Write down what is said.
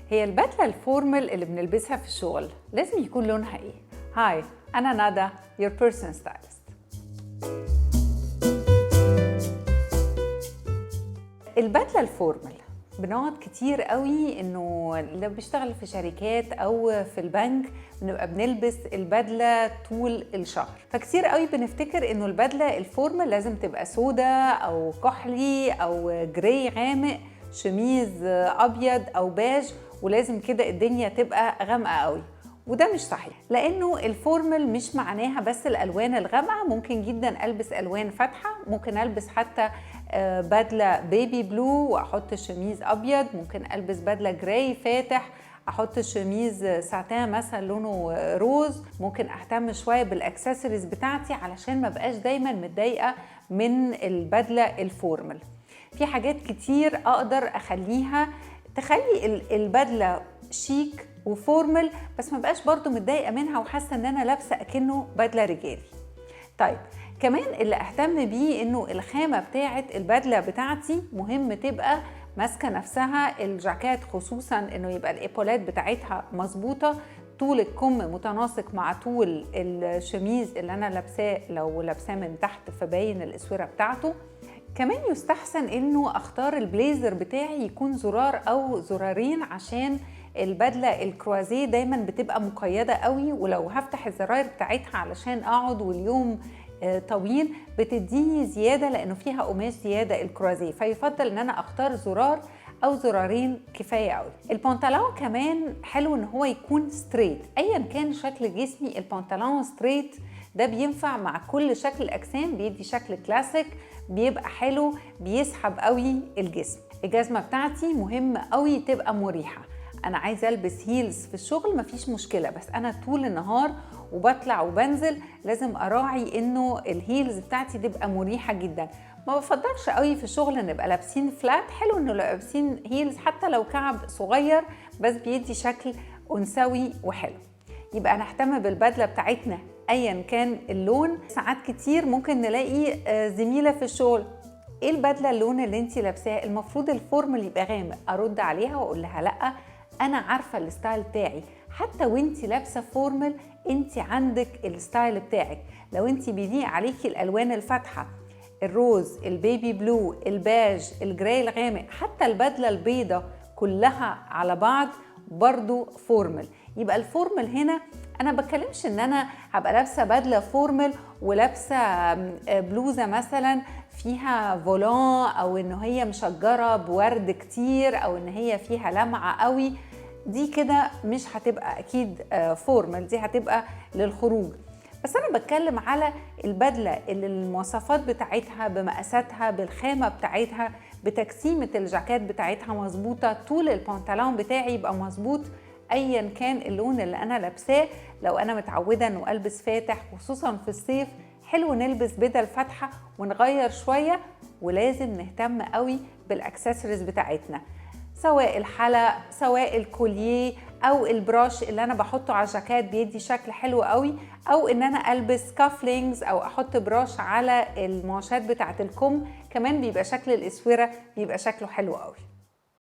هي البدلة الفورمال اللي بنلبسها في الشغل لازم يكون لونها ايه؟ هاي، أنا ندى your person stylist. البدلة الفورمال بنقعد كتير قوي انه لو بيشتغل في شركات او في البنك بنبقى بنلبس البدلة طول الشهر، فكتير قوي بنفتكر انه البدلة الفورمال لازم تبقى سودا او كحلي او جراي غامق، شميز ابيض او باج، ولازم كده الدنيا تبقى غامقة قوي. وده مش صحيح، لانه الفورمال مش معناها بس الالوان الغامقه، ممكن جدا البس الوان فاتحه، ممكن البس حتى بدله بيبي بلو واحط شميز ابيض، ممكن البس بدله جراي فاتح احط شميز ساتان مثلا لونه روز، ممكن اهتم شويه بالاكسسوارز بتاعتي علشان ما بقاش دايما متضايقه من البدله الفورمال. في حاجات كتير اقدر اخليها تخلي البدله شيك وفورمال، بس ما بقاش برضو متضايقه منها وحاسه ان انا لابسه اكنه بدله رجالي. طيب كمان اللي اهتم بيه انه الخامه بتاعه البدله بتاعتي مهم تبقى ماسكه نفسها، الجاكيت خصوصا انه يبقى الايبولات بتاعتها مظبوطه، طول الكم متناسق مع طول الشميز اللي انا لابساه، لو لابساه من تحت فباين الاسوره بتاعته. كمان يستحسن انه اختار البليزر بتاعي يكون زرار او زرارين، عشان البدله الكروازيه دايما بتبقى مقيده قوي، ولو هفتح الزراير بتاعتها علشان اقعد واليوم طويل بتديني زياده لانه فيها قماش زياده الكروازيه، فيفضل ان انا اختار زرار او زرارين كفايه قوي. البنطلون كمان حلو ان هو يكون ستريت، ايا كان شكل جسمي البنطلون ستريت ده بينفع مع كل شكل الاجسام، بيدي شكل كلاسيك، بيبقى حلو، بيسحب قوي الجسم. الجزمه بتاعتي مهم قوي تبقى مريحه، انا عايزه البس هيلز في الشغل مفيش مشكله، بس انا طول النهار وبطلع وبنزل لازم اراعي انه الهيلز بتاعتي تبقى مريحه جدا. ما بفضلش قوي في الشغل نبقى لابسين فلات، حلو انه لابسين هيلز حتى لو كعب صغير بس بيدي شكل انثوي وحلو. يبقى نهتم بالبدله بتاعتنا ايا كان اللون. ساعات كتير ممكن نلاقي زميله في الشغل، ايه البدله اللون اللي انتي لابساه؟ المفروض الفورمال يبقى غامق. ارد عليها واقول لها لا، انا عارفه الستايل بتاعي، حتى وانتي لابسه فورمال انتي عندك الستايل بتاعك. لو انتي بيليق عليكي الالوان الفاتحه، الروز، البيبي بلو، الباج، الجراي الغامق، حتى البدله البيضه كلها على بعض برضو فورمال. يبقى الفورمال هنا انا بتكلمش ان انا هبقى لابسه بدله فورمال ولابسه بلوزه مثلا فيها فولان، او ان هي مشجره بورد كتير، او ان هي فيها لمعه قوي، دي كده مش هتبقى اكيد فورمال، دي هتبقى للخروج. بس انا بتكلم على البدله اللي المواصفات بتاعتها بمقاساتها بالخامه بتاعتها بتجسيمه الجاكيت بتاعتها مظبوطه، طول البنطلون بتاعي يبقى مظبوط ايا كان اللون اللي انا لابساه. لو انا متعوده انه البس فاتح خصوصا في الصيف، حلو نلبس بدل فاتحه ونغير شويه. ولازم نهتم قوي بالاكسسوارز بتاعتنا، سواء الحلق، سواء الكوليه، او البراش اللي انا بحطه على الجاكيت بيدي شكل حلو قوي، او ان انا البس كافلينجز او احط براش على المعشات بتاعه الكم، كمان بيبقى شكل الاسوره بيبقى شكله حلو قوي.